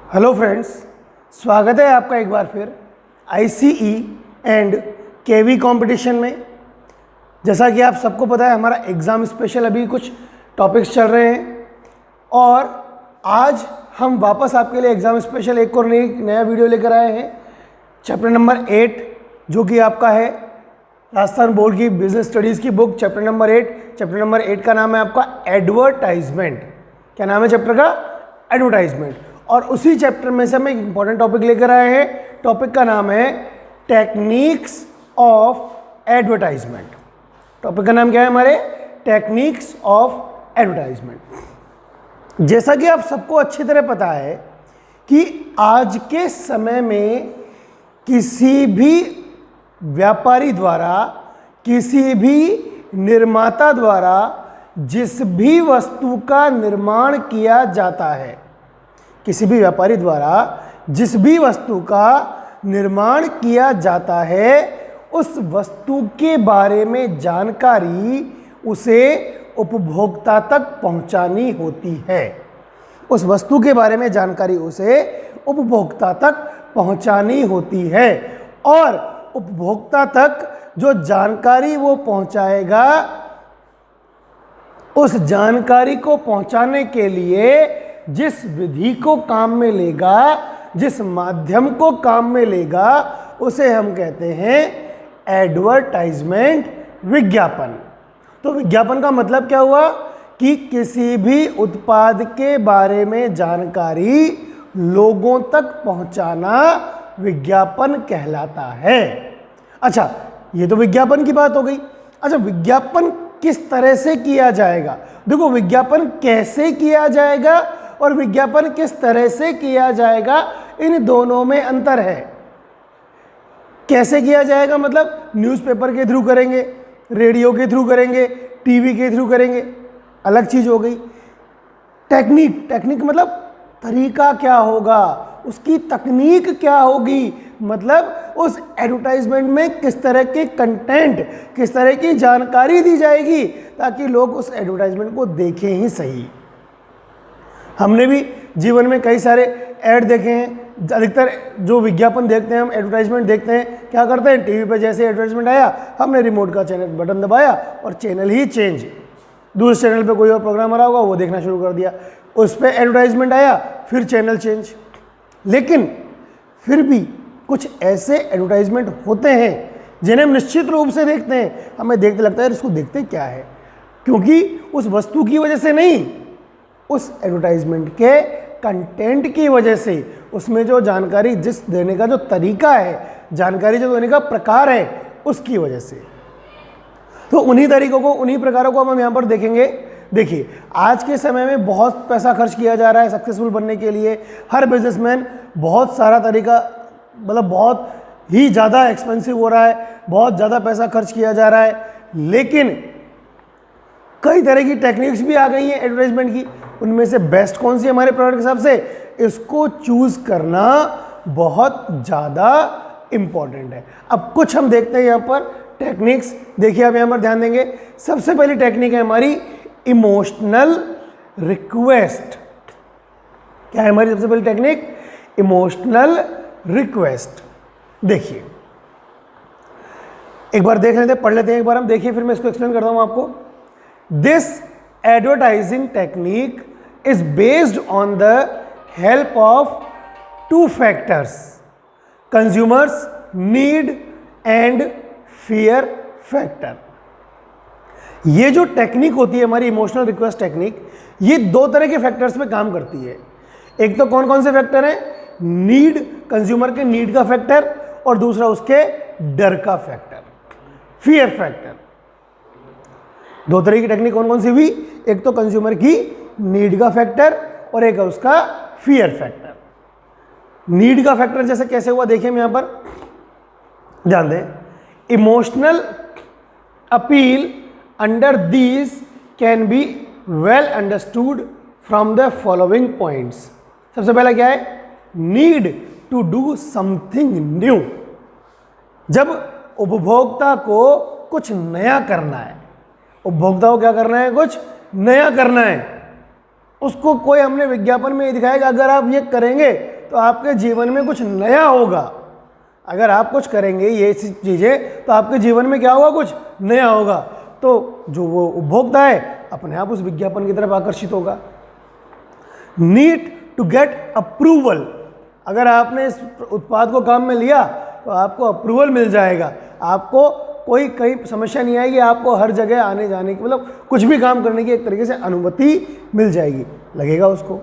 Hello friends, स्वागत है आपका एक बार फिर आईसीई एंड केवी कंपटीशन में। जैसा कि आप सबको पता है, हमारा एग्ज़ाम स्पेशल अभी कुछ टॉपिक्स चल रहे हैं और आज हम वापस आपके लिए एग्ज़ाम स्पेशल एक और नया वीडियो लेकर आए हैं। चैप्टर नंबर 8 जो कि आपका है राजस्थान बोर्ड की बिजनेस स्टडीज़ की book, chapter number 8। Chapter number 8 का नाम है आपका एडवर्टाइजमेंट। क्या नाम है चैप्टर का? एडवर्टाइजमेंट। और उसी चैप्टर में से हम एक इंपॉर्टेंट टॉपिक लेकर आए हैं। टॉपिक का नाम है टेक्निक्स ऑफ एडवर्टाइजमेंट। टॉपिक का नाम क्या है हमारे? Techniques of advertisement. जैसा कि आप सबको अच्छी तरह पता है कि आज के समय में किसी भी व्यापारी द्वारा, किसी भी निर्माता द्वारा जिस भी वस्तु का निर्माण किया जाता है, किसी भी व्यापारी द्वारा जिस भी वस्तु का निर्माण किया जाता है, उस वस्तु के बारे में जानकारी उसे उपभोक्ता तक पहुंचानी होती है। उस वस्तु के बारे में जानकारी उसे उपभोक्ता तक पहुंचानी होती है और उपभोक्ता तक जो जानकारी वो पहुंचाएगा, उस जानकारी को पहुंचाने के लिए जिस विधि को काम में लेगा, जिस माध्यम को काम में लेगा, उसे हम कहते हैं एडवर्टाइजमेंट, विज्ञापन। तो विज्ञापन का मतलब क्या हुआ कि किसी भी उत्पाद के बारे में जानकारी लोगों तक पहुंचाना विज्ञापन कहलाता है। अच्छा, ये तो विज्ञापन की बात हो गई। अच्छा, विज्ञापन किस तरह से किया जाएगा? देखो, विज्ञापन कैसे किया जाएगा और विज्ञापन किस तरह से किया जाएगा, इन दोनों में अंतर है। कैसे किया जाएगा मतलब न्यूज़पेपर के थ्रू करेंगे, रेडियो के थ्रू करेंगे, टीवी के थ्रू करेंगे, अलग चीज़ हो गई। टेक्निक मतलब तरीका क्या होगा, उसकी तकनीक क्या होगी, मतलब उस एडवर्टाइजमेंट में किस तरह के कंटेंट, किस तरह की जानकारी दी जाएगी ताकि लोग उस एडवर्टाइजमेंट को देखें ही सही। हमने भी जीवन में कई सारे ऐड देखे हैं। अधिकतर जो विज्ञापन देखते हैं, हम एडवर्टाइजमेंट देखते हैं, क्या करते हैं, टीवी पर जैसे एडवर्टाइजमेंट आया, हमने रिमोट का चैनल बटन दबाया और चैनल ही चेंज। दूसरे चैनल पे कोई और प्रोग्राम आ रहा होगा, वो देखना शुरू कर दिया, उस पर एडवर्टाइजमेंट आया, फिर चैनल चेंज। लेकिन फिर भी कुछ ऐसे एडवर्टाइजमेंट होते हैं जिन्हें हम निश्चित रूप से देखते हैं, हमें देखते लगता है इसको देखते क्या है, क्योंकि उस वस्तु की वजह से नहीं, उस एडवर्टाइजमेंट के कंटेंट की वजह से, उसमें जो जानकारी जिस देने का जो तरीका है, जानकारी जो देने का प्रकार है, उसकी वजह से। तो उन्हीं तरीकों को, उन्हीं प्रकारों को हम यहाँ पर देखेंगे। देखिए, आज के समय में बहुत पैसा खर्च किया जा रहा है सक्सेसफुल बनने के लिए। हर बिजनेसमैन बहुत सारा तरीका, मतलब बहुत ही ज़्यादा एक्सपेंसिव हो रहा है, बहुत ज़्यादा पैसा खर्च किया जा रहा है। लेकिन कई तरह की टेक्निक्स भी आ गई हैं एडवर्टाइजमेंट की। उनमें से बेस्ट कौन सी हमारे प्रोडक्ट के हिसाब से, इसको चूज़ करना बहुत ज़्यादा इम्पॉर्टेंट है। अब कुछ हम देखते हैं यहाँ पर टेक्निक्स। देखिए, आप यहाँ पर ध्यान देंगे, सबसे पहली टेक्निक है हमारी इमोशनल रिक्वेस्ट। क्या है हमारी सबसे पहली टेक्निक? Emotional request. देखिए, एक बार देख लेते हैं, पढ़ लेते हैं एक बार हम, देखिए फिर मैं इसको एक्सप्लेन करता हूं आपको। This advertising technique is based on the help of two factors, consumers need and fear factor. ये जो टेक्निक होती है हमारी इमोशनल रिक्वेस्ट टेक्निक, ये दो तरह के फैक्टर्स में काम करती है। एक तो कौन कौन से फैक्टर हैं? नीड, कंज्यूमर के नीड का फैक्टर, और दूसरा उसके डर का फैक्टर, फियर फैक्टर। दो तरह की टेक्निक कौन कौन सी हुई? एक तो कंज्यूमर की नीड का फैक्टर और एक है उसका फियर फैक्टर। नीड का फैक्टर जैसे कैसे हुआ, देखिए हम यहां पर ध्यान दें। Emotional appeal under these can be well understood from the following points. सबसे पहला क्या है? Need to do something new. जब उपभोक्ता को कुछ नया करना है, उपभोक्ता को क्या करना है? कुछ नया करना है। उसको कोई हमने विज्ञापन में दिखाया कि अगर आप ये करेंगे तो आपके जीवन में कुछ नया होगा। अगर आप कुछ करेंगे ये चीज़ें तो आपके जीवन में क्या होगा, कुछ नया होगा। तो जो वो उपभोक्ता है अपने आप उस विज्ञापन की तरफ आकर्षित होगा। नीड टू गेट अप्रूवल, अगर आपने इस उत्पाद को काम में लिया तो आपको अप्रूवल मिल जाएगा, आपको कोई कहीं समस्या नहीं आएगी, आपको हर जगह आने जाने की मतलब कुछ भी काम करने की एक तरीके से अनुमति मिल जाएगी, लगेगा उसको।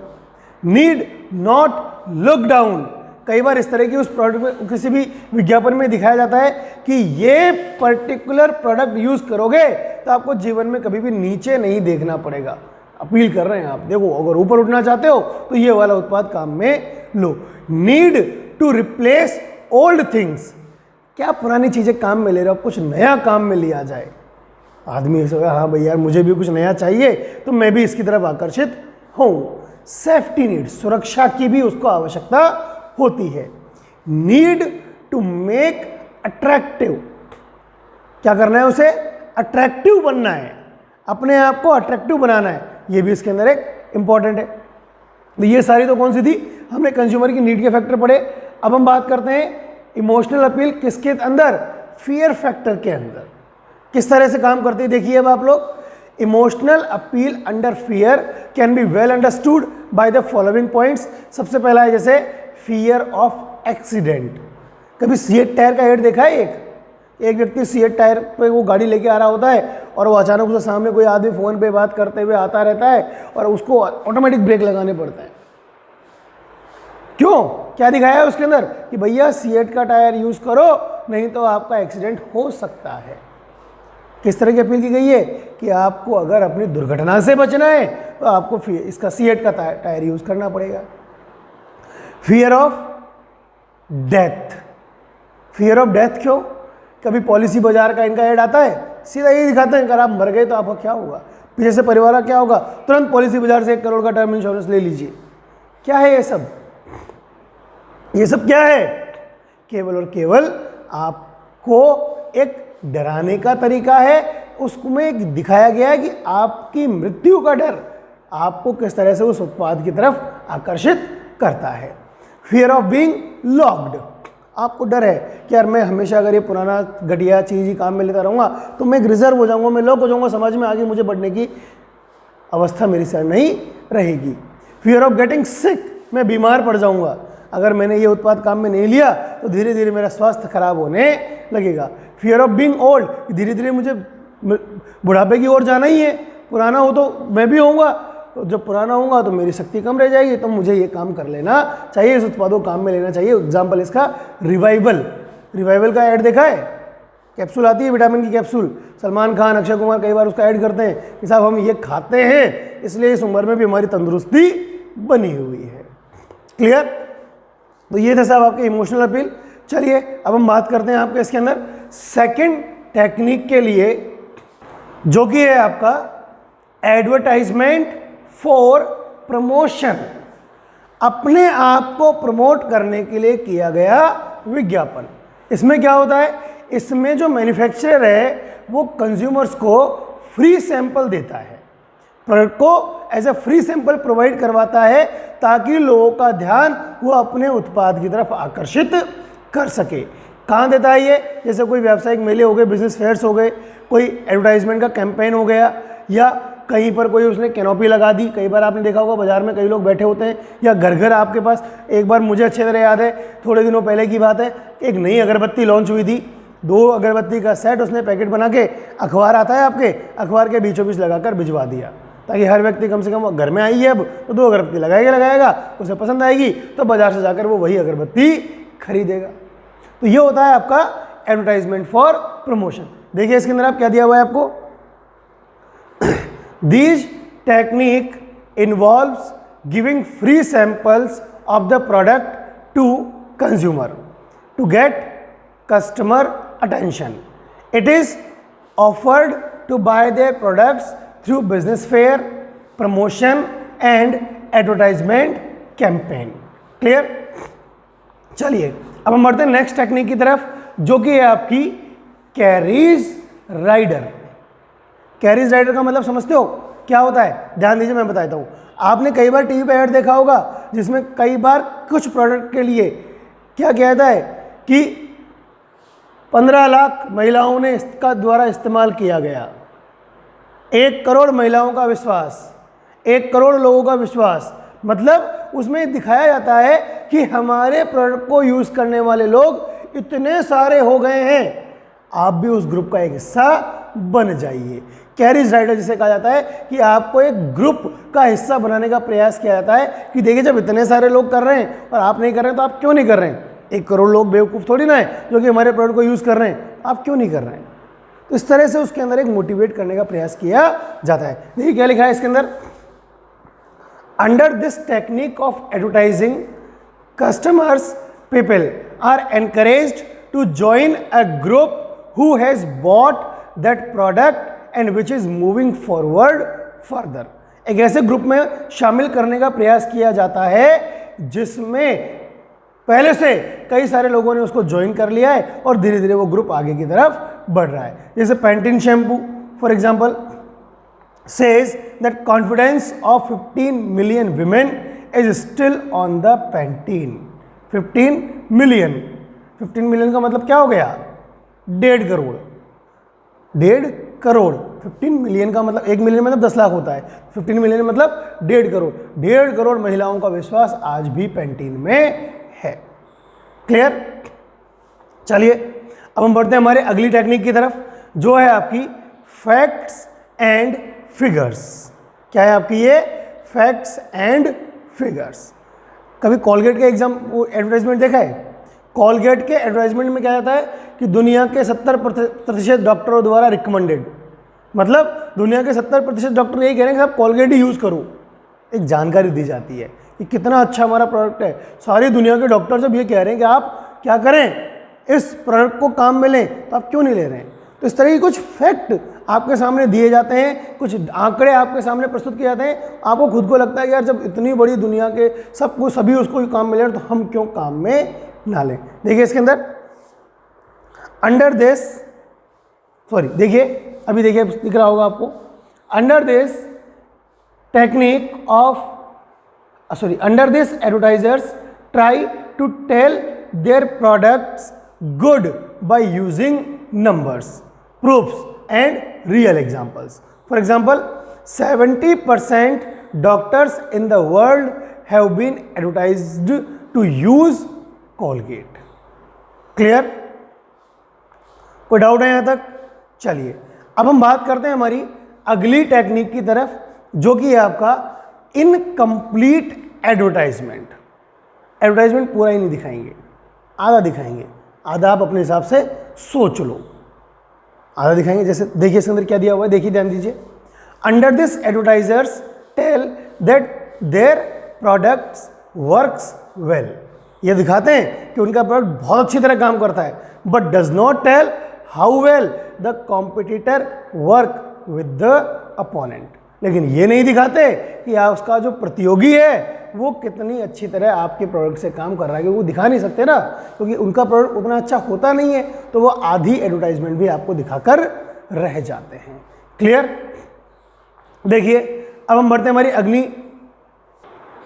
नीड नॉट लुक डाउन, कई बार इस तरह की उस प्रोडक्ट में किसी भी विज्ञापन में दिखाया जाता है कि ये पर्टिकुलर प्रोडक्ट यूज़ करोगे तो आपको जीवन में कभी भी नीचे नहीं देखना पड़ेगा। अपील कर रहे हैं आप, देखो अगर ऊपर उठना चाहते हो तो ये वाला उत्पाद काम में लो। Need to replace old things, क्या पुरानी चीज़ें काम में ले रहे हो, कुछ नया काम में लिया जाए। आदमी ऐसा होगा, हाँ भाई यार मुझे भी कुछ नया चाहिए तो मैं भी इसकी तरफ आकर्षित हूँ। सेफ्टी नीड, सुरक्षा की भी उसको आवश्यकता होती है। नीड टू मेक अट्रैक्टिव, क्या करना है उसे, अट्रैक्टिव बनना है, अपने आप को अट्रैक्टिव बनाना है, ये भी इसके अंदर एक इंपॉर्टेंट है। तो ये सारी तो कौन सी थी, हमने कंज्यूमर की नीड के फैक्टर पढ़े। अब हम बात करते हैं इमोशनल अपील किसके अंदर, फियर फैक्टर के अंदर किस तरह से काम करती है। देखिए अब आप लोग, emotional appeal under fear can be well understood by the following points. सबसे पहला है जैसे फियर ऑफ एक्सीडेंट। कभी सीएट टायर का एड देखा है, एक व्यक्ति सीएट टायर पे वो गाड़ी लेके आ रहा होता है और वो अचानक उसके सामने कोई आदमी फ़ोन पे बात करते हुए आता रहता है और उसको ऑटोमेटिक ब्रेक लगाने पड़ता है। क्यों, क्या दिखाया है उसके अंदर कि भैया सीएट का टायर यूज़ करो नहीं तो आपका एक्सीडेंट हो सकता है। किस तरह की अपील की गई है कि आपको अगर अपनी दुर्घटना से बचना है तो आपको इसका सीएट का टायर यूज़ करना पड़ेगा। Fear of death, fear of death क्यों, कभी पॉलिसी बाजार का इनका ऐड आता है, सीधा ये दिखाते हैं अगर आप मर गए तो आपका क्या होगा, पीछे से परिवार का क्या होगा, तुरंत पॉलिसी बाजार से 1 करोड़ का टर्म इंश्योरेंस ले लीजिए। क्या है ये सब, ये सब क्या है, केवल और केवल आपको एक डराने का तरीका है। उसमें दिखाया गया है कि आपकी मृत्यु का डर आपको किस तरह से उस उत्पाद की तरफ आकर्षित करता है। फियर ऑफ बीइंग लॉक्ड, आपको डर है कि यार मैं हमेशा अगर ये पुराना घटिया चीज़ ही काम में लेता रहूँगा तो मैं एक रिजर्व हो जाऊँगा, मैं लॉक हो जाऊँगा, समाज में आगे मुझे बढ़ने की अवस्था मेरी साथ नहीं रहेगी। फियर ऑफ गेटिंग सिक, मैं बीमार पड़ जाऊँगा, अगर मैंने ये उत्पाद काम में नहीं लिया तो धीरे धीरे मेरा स्वास्थ्य खराब होने लगेगा। फियर ऑफ बीइंग ओल्ड, धीरे धीरे मुझे बुढ़ापे की ओर जाना ही है, पुराना हो तो मैं भी होऊंगा, तो जब पुराना होऊंगा तो मेरी शक्ति कम रह जाएगी, तो मुझे ये काम कर लेना चाहिए, इस उत्पाद को काम में लेना चाहिए। एग्जाम्पल इसका रिवाइवल, रिवाइवल का ऐड देखा है, कैप्सूल आती है विटामिन की कैप्सूल, सलमान खान, अक्षय कुमार कई बार उसका ऐड करते हैं कि साहब हम ये खाते हैं इसलिए इस उम्र में भी हमारी तंदुरुस्ती बनी हुई है। क्लियर, तो ये था साहब आपके इमोशनल अपील। चलिए अब हम बात करते हैं आपके इसके अंदर सेकंड टेक्निक के लिए, जो कि है आपका एडवर्टाइजमेंट फॉर प्रमोशन, अपने आप को प्रमोट करने के लिए किया गया विज्ञापन। इसमें क्या होता है, इसमें जो मैन्युफैक्चरर है वो कंज्यूमर्स को फ्री सैंपल देता है, प्रोडक्ट को as a free sample provide करवाता है ताकि लोगों का ध्यान वो अपने उत्पाद की तरफ आकर्षित कर सके। कहाँ देता है ये, जैसे कोई व्यावसायिक मेले हो गए, बिजनेस फेयर्स हो गए, कोई एडवर्टाइजमेंट का कैंपेन हो गया, या कहीं पर कोई उसने कैनोपी लगा दी। कई बार आपने देखा होगा बाजार में कई लोग बैठे होते हैं, या घर घर आपके पास। एक बार मुझे अच्छे तरह याद है, थोड़े दिनों पहले की बात है, एक नई अगरबत्ती लॉन्च हुई थी, 2 अगरबत्ती का सेट उसने पैकेट बना के, अखबार आता है आपके, अखबार के बीचों बीच लगाकर भिजवा दिया ताकि हर व्यक्ति कम से कम घर में आई है अब तो 2 अगरबत्ती लगाएगा, उसे पसंद आएगी तो बाजार से जाकर वो वही अगरबत्ती खरीदेगा। तो ये होता है आपका एडवर्टाइजमेंट फॉर प्रमोशन। देखिए इसके अंदर आप क्या दिया हुआ है आपको, these technique involves giving free samples of the product to consumer to get customer attention. It is offered to buy their products through business fair, promotion and advertisement campaign. Clear, चलिए अब हम बढ़ते हैं नेक्स्ट टेक्निक की तरफ, जो कि है आपकी कैरीज राइडर। कैरीज राइडर का मतलब समझते हो, क्या होता है, ध्यान दीजिए मैं बताता हूँ। आपने कई बार टीवी पे ऐड देखा होगा जिसमें कई बार कुछ प्रोडक्ट के लिए क्या कहता है कि 15 लाख महिलाओं ने इसका द्वारा इस्तेमाल किया गया, 1 करोड़ महिलाओं का विश्वास, 1 करोड़ लोगों का विश्वास। मतलब उसमें दिखाया जाता है कि हमारे प्रोडक्ट को यूज़ करने वाले लोग इतने सारे हो गए हैं, आप भी उस ग्रुप का एक हिस्सा बन जाइए। कैरिज राइडर जिसे कहा जाता है कि आपको एक ग्रुप का हिस्सा बनाने का प्रयास किया जाता है कि देखिए जब इतने सारे लोग कर रहे हैं और आप नहीं कर रहे हैं तो आप क्यों नहीं कर रहे हैं। 1 करोड़ लोग बेवकूफ़ थोड़ी ना है जो कि हमारे प्रोडक्ट को यूज़ कर रहे हैं, आप क्यों नहीं कर रहे हैं। तो इस तरह से उसके अंदर एक मोटिवेट करने का प्रयास किया जाता है। देखिए क्या लिखा है इसके अंदर, under this technique of advertising customers people are encouraged to join a group who has bought that product and which is moving forward further. एक ऐसे ग्रुप में शामिल करने का प्रयास किया जाता है जिसमें पहले से कई सारे लोगों ने उसको ज्वाइन कर लिया है और धीरे धीरे वो ग्रुप आगे की तरफ बढ़ रहा है। जैसे Pantene shampoo for example says that confidence of 15 million women is still on the Pantene. 15 million का मतलब क्या हो गया, 1.5 करोड़। 1.5 करोड़, 15 मिलियन का मतलब 1 मिलियन मतलब 10 लाख होता है, 15 मिलियन मतलब 1.5 करोड़। 1.5 करोड़ महिलाओं का विश्वास आज भी पैंटीन में है। क्लियर। चलिए अब हम बढ़ते हैं हमारे अगली टेक्निक की तरफ जो है आपकी फैक्ट्स एंड फिगर्स। क्या है आपकी ये फैक्ट्स एंड फिगर्स। कभी कॉलगेट के एग्जाम एडवर्टाइजमेंट देखा है। कॉलगेट के एडवर्टाइजमेंट में क्या जाता है कि दुनिया के 70% डॉक्टरों द्वारा रिकमेंडेड, मतलब दुनिया के 70% डॉक्टर यही कह रहे हैं कि आप कॉलगेट ही यूज़ करो। एक जानकारी दी जाती है कि कितना अच्छा हमारा प्रोडक्ट है। सारी दुनिया के डॉक्टर जब ये कह रहे हैं कि आप क्या करें, इस प्रोडक्ट को काम में लें, तो आप क्यों नहीं ले रहे हैं। तो इस तरह की कुछ फैक्ट आपके सामने दिए जाते हैं, कुछ आंकड़े आपके सामने प्रस्तुत किए जाते हैं। आपको खुद को लगता है कि यार जब इतनी बड़ी दुनिया के सबको सभी उसको काम में ले तो हम क्यों काम में ना लें। देखिए इसके अंदर अंडर दिस, सॉरी देखिए अभी देखिए दिख रहा होगा आपको, under this technique of under this advertisers try to tell their products good by using numbers, proofs and real examples. For example, 70% doctors in the world have been advertised to use Colgate. Clear? कोई doubt है यहाँ तक। चलिए अब हम बात करते हैं हमारी अगली टेक्निक की तरफ जो कि है आपका इनकम्प्लीट एडवर्टाइजमेंट। एडवर्टाइजमेंट पूरा ही नहीं दिखाएंगे, आधा दिखाएंगे, आधा आप अपने हिसाब से सोच लो, आधा दिखाएंगे। जैसे देखिए इसके अंदर क्या दिया हुआ है, देखिए ध्यान दीजिए। Under this advertisers tell that their products works well. ये दिखाते हैं कि उनका प्रोडक्ट बहुत अच्छी तरह काम करता है, but does not tell how well the competitor work with the opponent. लेकिन ये नहीं दिखाते कि आप उसका जो प्रतियोगी है वो कितनी अच्छी तरह आपके प्रोडक्ट से काम कर रहा है, क्योंकि वो दिखा नहीं सकते ना, क्योंकि उनका प्रोडक्ट उतना अच्छा होता नहीं है, तो वो आधी एडवर्टाइजमेंट भी आपको दिखाकर रह जाते हैं। क्लियर। देखिए अब हम बढ़ते हैं हमारी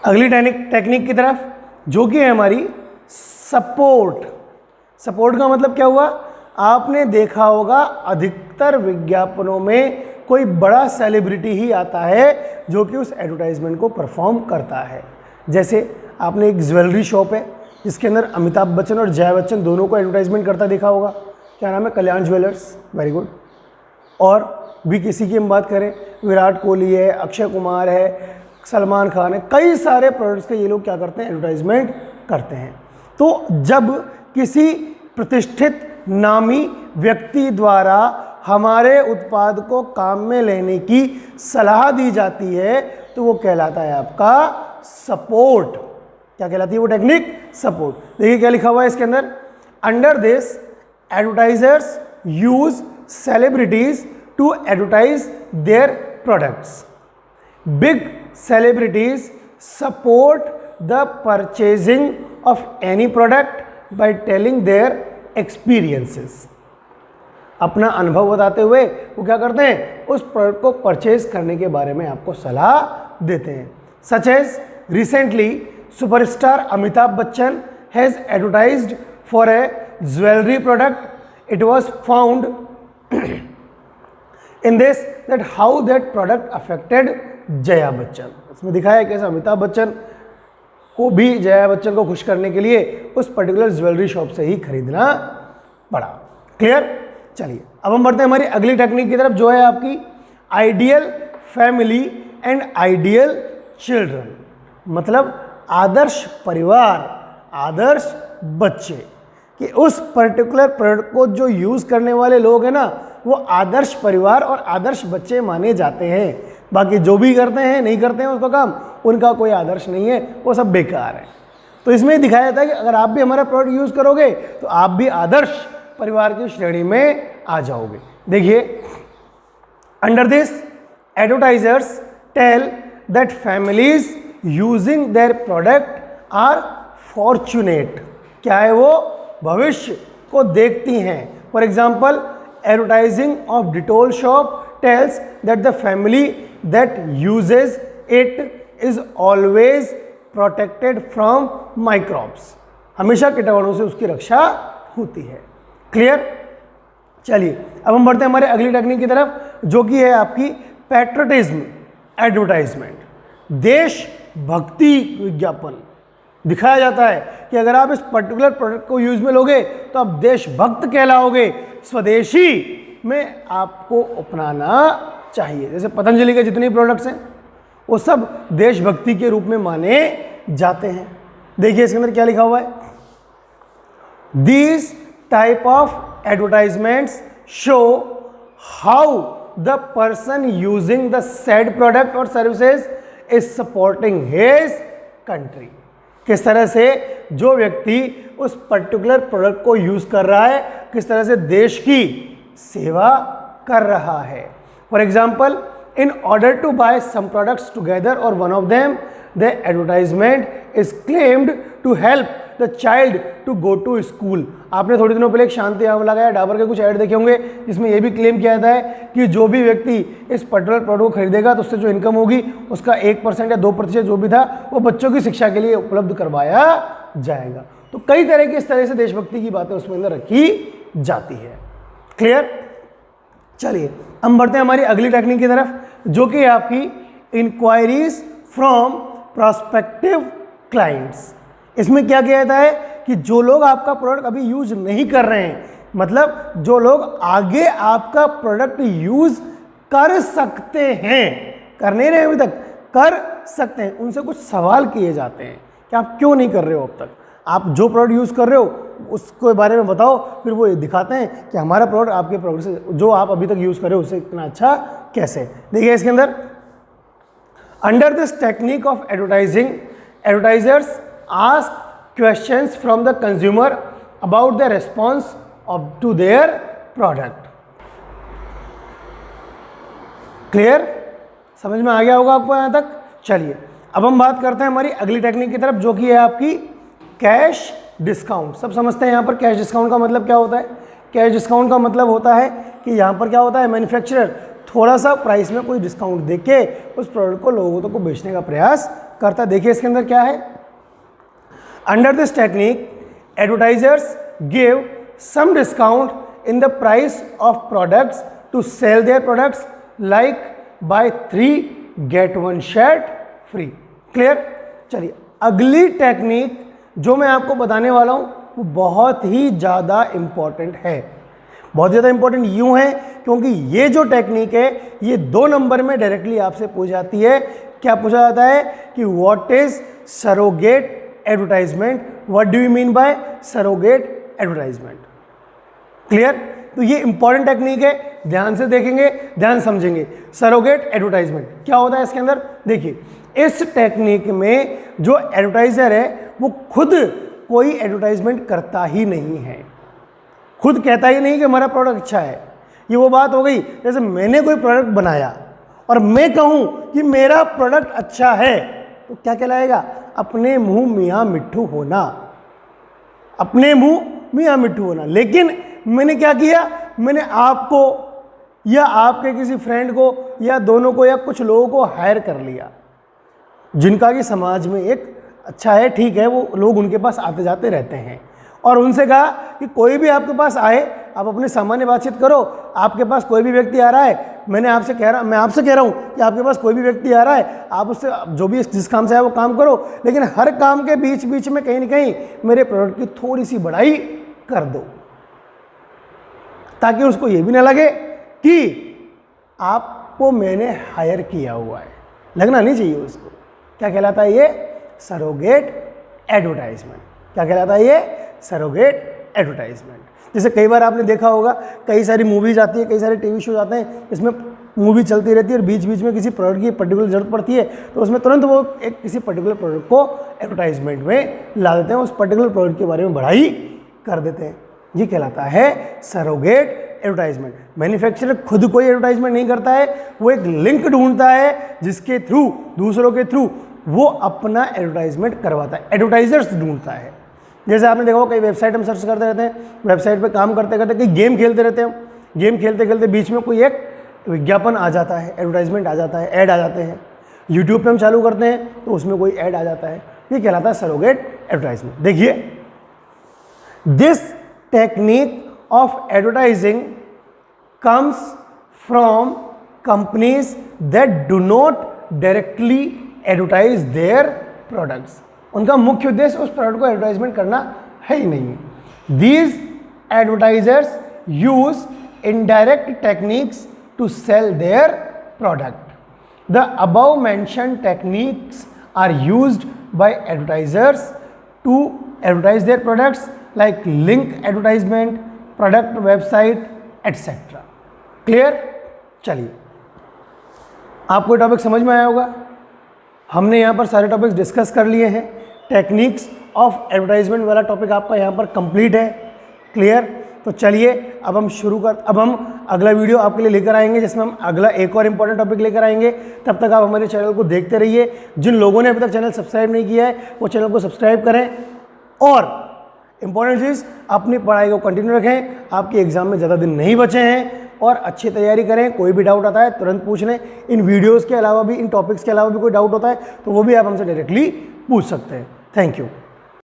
अगली टेक्निक की तरफ जो कि है हमारी सपोर्ट। सपोर्ट का मतलब क्या हुआ, आपने देखा होगा अधिकतर विज्ञापनों में कोई बड़ा सेलिब्रिटी ही आता है जो कि उस एडवर्टाइजमेंट को परफॉर्म करता है। जैसे आपने एक ज्वेलरी शॉप है जिसके अंदर अमिताभ बच्चन और जया बच्चन दोनों को एडवर्टाइजमेंट करता देखा होगा, क्या नाम है, कल्याण ज्वेलर्स, वेरी गुड। और भी किसी की हम बात करें, विराट कोहली है, अक्षय कुमार है, सलमान खान है, कई सारे प्रोडक्ट्स के ये लोग क्या करते हैं, एडवर्टाइजमेंट करते हैं। तो जब किसी प्रतिष्ठित नामी व्यक्ति द्वारा हमारे उत्पाद को काम में लेने की सलाह दी जाती है तो वो कहलाता है आपका सपोर्ट। क्या कहलाती है वो टेक्निक, सपोर्ट। देखिए क्या लिखा हुआ है इसके अंदर, under this advertisers use celebrities to advertise their products. Big celebrities support the purchasing of any product by telling their experiences. अपना अनुभव बताते हुए वो क्या करते हैं, उस प्रोडक्ट को परचेज करने के बारे में आपको सलाह देते हैं। Such as recently superstar Amitabh Bachchan has advertised for a jewellery product. It was found in this that how that product affected Jaya Bachchan. इसमें दिखाया कैसे अमिताभ बच्चन को भी जया बच्चन को खुश करने के लिए उस पर्टिकुलर ज्वेलरी शॉप से ही खरीदना पड़ा। क्लियर? चलिए अब हम बढ़ते हैं हमारी अगली टेक्निक की तरफ, जो है आपकी ideal family and ideal children. मतलब आदर्श परिवार, आदर्श बच्चे, कि उस पर्टिकुलर प्रोडक्ट को जो यूज़ करने वाले लोग हैं ना, वो आदर्श परिवार और आदर्श बच्चे माने जाते हैं। बाकी जो भी करते हैं नहीं करते हैं उसका काम, उनका कोई आदर्श नहीं है, वो सब बेकार है। तो इसमें दिखाया जाता है कि अगर आप भी हमारा प्रोडक्ट यूज़ करोगे तो आप भी आदर्श परिवार की श्रेणी में आ जाओगे। देखिए, under this advertisers tell that families using their product are fortunate. क्या है वो? भविष्य को देखती हैं। For example, advertising of Dettol soap tells that the family that uses it is always protected from microbes. हमेशा कीटाणु से उसकी रक्षा होती है। क्लियर? चलिए अब हम बढ़ते हैं हमारे अगली टेक्निक की तरफ, जो कि है आपकी पैट्रियटिज्म एडवर्टाइजमेंट। देशभक्ति विज्ञापन दिखाया जाता है कि अगर आप इस पर्टिकुलर प्रोडक्ट को यूज में लोगे तो आप देशभक्त कहलाओगे। स्वदेशी में आपको अपनाना चाहिए। जैसे पतंजलि के जितने प्रोडक्ट्स हैं वो सब देशभक्ति के रूप में माने जाते हैं। देखिए इसके अंदर क्या लिखा हुआ है, these type of advertisements show how the person using the said product और services is supporting his country. किस तरह से जो व्यक्ति उस पर्टिकुलर प्रोडक्ट को यूज कर रहा है, किस तरह से देश की सेवा कर रहा है। For example, in order to buy some products together or one of them, the advertisement is claimed to help the child to go to school। आपने थोड़े दिनों पहले एक शांति आम लगाया डाबर के कुछ ऐड देखे होंगे जिसमें यह भी क्लेम किया जाता है कि जो भी व्यक्ति इस पर्टिकुलर प्रोडक्ट को खरीदेगा तो उससे जो इनकम होगी उसका 1% या 2% जो भी था वो बच्चों की शिक्षा के लिए उपलब्ध करवाया जाएगा। तो कई तरह की इस तरह से देशभक्ति की बातें उसमें अंदर रखी जाती है। क्लियर? चलिए हम बढ़ते हैं हमारी अगली टेक्निक की तरफ, जो कि आपकी इंक्वायरीज फ्रॉम प्रोस्पेक्टिव क्लाइंट्स। इसमें क्या किया जाता है कि जो लोग आपका प्रोडक्ट अभी यूज नहीं कर रहे हैं, मतलब जो लोग आगे आपका प्रोडक्ट यूज कर सकते हैं, कर नहीं रहे अभी तक, कर सकते हैं, उनसे कुछ सवाल किए जाते हैं कि आप क्यों नहीं कर रहे हो अब तक, आप जो प्रोडक्ट यूज़ कर रहे हो उसके बारे में बताओ। फिर वो दिखाते हैं कि हमारा प्रोडक्ट आपके प्रोडक्ट से जो आप अभी तक यूज़ कर रहे हो उससे इतना अच्छा कैसे। देखिए इसके अंदर, under this technique of advertising, advertisers ask questions from the consumer about the response of to their product. Clear? समझ में आ गया होगा आपको यहाँ तक? चलिए अब हम बात करते हैं हमारी अगली टेक्निक की तरफ, जो कि है आपकी कैश डिस्काउंट। सब समझते हैं यहाँ पर कैश डिस्काउंट का मतलब क्या होता है। कैश डिस्काउंट का मतलब होता है कि यहाँ पर क्या होता है, मैन्युफैक्चरर थोड़ा सा प्राइस में कोई डिस्काउंट देके उस प्रोडक्ट को लोगों तक को बेचने का प्रयास करता है। देखिए इसके अंदर क्या है, under this technique advertisers give some discount in the price of products to sell their products, like buy 3 get 1 shirt free. Clear? चलिए अगली टेक्निक जो मैं आपको बताने वाला हूं वो बहुत ही ज़्यादा इम्पॉर्टेंट है। बहुत ज़्यादा इम्पॉर्टेंट यूँ है क्योंकि ये जो टेक्निक है ये 2 नंबर में डायरेक्टली आपसे पूछ जाती है। क्या पूछा जाता है कि what is surrogate advertisement, what do you mean by surrogate advertisement. Clear? तो ये इंपॉर्टेंट टेक्निक है, ध्यान से देखेंगे, ध्यान समझेंगे। सरोगेट एडवर्टाइजमेंट क्या होता है इसके अंदर, देखिए इस टेक्निक में जो एडवर्टाइजर है वो खुद कोई एडवर्टाइजमेंट करता ही नहीं है, खुद कहता ही नहीं कि हमारा प्रोडक्ट अच्छा है। ये वो बात हो गई जैसे मैंने कोई प्रोडक्ट बनाया और मैं कहूं कि मेरा प्रोडक्ट अच्छा है तो क्या कहलाएगा, अपने मुंह मियाँ मिट्ठू होना, अपने मुंह मियाँ मिट्ठू होना। लेकिन मैंने क्या किया, मैंने आपको या आपके किसी फ्रेंड को या दोनों को या कुछ लोगों को हायर कर लिया जिनका कि समाज में एक अच्छा है, ठीक है, वो लोग उनके पास आते जाते रहते हैं, और उनसे कहा कि कोई भी आपके पास आए, आप अपने सामान्य बातचीत करो, आपके पास कोई भी व्यक्ति आ रहा है, मैं आपसे कह रहा हूँ कि आपके पास कोई भी व्यक्ति आ रहा है, आप उससे जो भी जिस काम से आए वो काम करो, लेकिन हर काम के बीच बीच में कहीं ना कहीं मेरे प्रोडक्ट की थोड़ी सी बढ़ाई कर दो, ताकि उसको ये भी ना लगे कि आपको मैंने हायर किया हुआ है। लगना नहीं चाहिए उसको। क्या कहलाता है ये? Surrogate advertisement. क्या कहलाता है ये? Surrogate advertisement. जैसे कई बार आपने देखा होगा, कई सारी मूवीज आती है, कई सारे टीवी शोज आते हैं, इसमें मूवी चलती रहती है और बीच बीच में किसी प्रोडक्ट की पर्टिकुलर जरूरत पड़ती है, तो उसमें तुरंत वो एक किसी पर्टिकुलर प्रोडक्ट को एडवर्टाइजमेंट में ला देते हैं, उस पर्टिकुलर प्रोडक्ट के बारे में बढ़ाई कर देते हैं। ये कहलाता है सरोगेट एडवर्टाइजमेंट। मैन्युफैक्चरर खुद कोई एडवर्टाइजमेंट नहीं करता है, वो एक लिंक ढूंढता है जिसके थ्रू, दूसरों के थ्रू वो अपना एडवर्टाइजमेंट करवाता है, एडवर्टाइजर्स ढूंढता है। जैसे आपने देखा कई वेबसाइट हम सर्च करते रहते हैं, वेबसाइट पे काम करते करते कई गेम खेलते रहते हैं, गेम खेलते खेलते बीच में कोई एक विज्ञापन आ जाता है, एडवर्टाइजमेंट आ जाता है, ऐड आ जाते हैं। यूट्यूब पे हम चालू करते हैं तो उसमें कोई ऐड आ जाता है, ये कहलाता है सरोगेट एडवर्टाइजमेंट। देखिए, this technique of advertising comes from companies that do not directly advertise their products। उनका मुख्य उद्देश्य उस प्रोडक्ट को एडवर्टाइजमेंट करना है ही नहीं। These advertisers use indirect techniques to sell their product। The above mentioned techniques are used by advertisers to advertise their products like link advertisement, product, website, etcetera. Clear? चलिए, आपको टॉपिक समझ में आया होगा। हमने यहाँ पर सारे टॉपिक्स डिस्कस कर लिए हैं। टेक्निक्स ऑफ एडवर्टाइजमेंट वाला टॉपिक आपका यहाँ पर कंप्लीट है। क्लियर? तो चलिए अब हम अगला वीडियो आपके लिए लेकर आएंगे, जिसमें हम अगला एक और इम्पॉर्टेंट टॉपिक लेकर आएंगे। तब तक आप हमारे चैनल को देखते रहिए। जिन लोगों ने अभी तक चैनल सब्सक्राइब नहीं किया है वो चैनल को सब्सक्राइब करें, और इंपॉर्टेंट चीज़, अपनी पढ़ाई को कंटिन्यू रखें। आपके एग्जाम में ज़्यादा दिन नहीं बचे हैं, और अच्छी तैयारी करें। कोई भी डाउट आता है तुरंत पूछ लें। इन वीडियोस के अलावा भी, इन टॉपिक्स के अलावा भी कोई डाउट होता है तो वो भी आप हमसे डायरेक्टली पूछ सकते हैं। Thank you.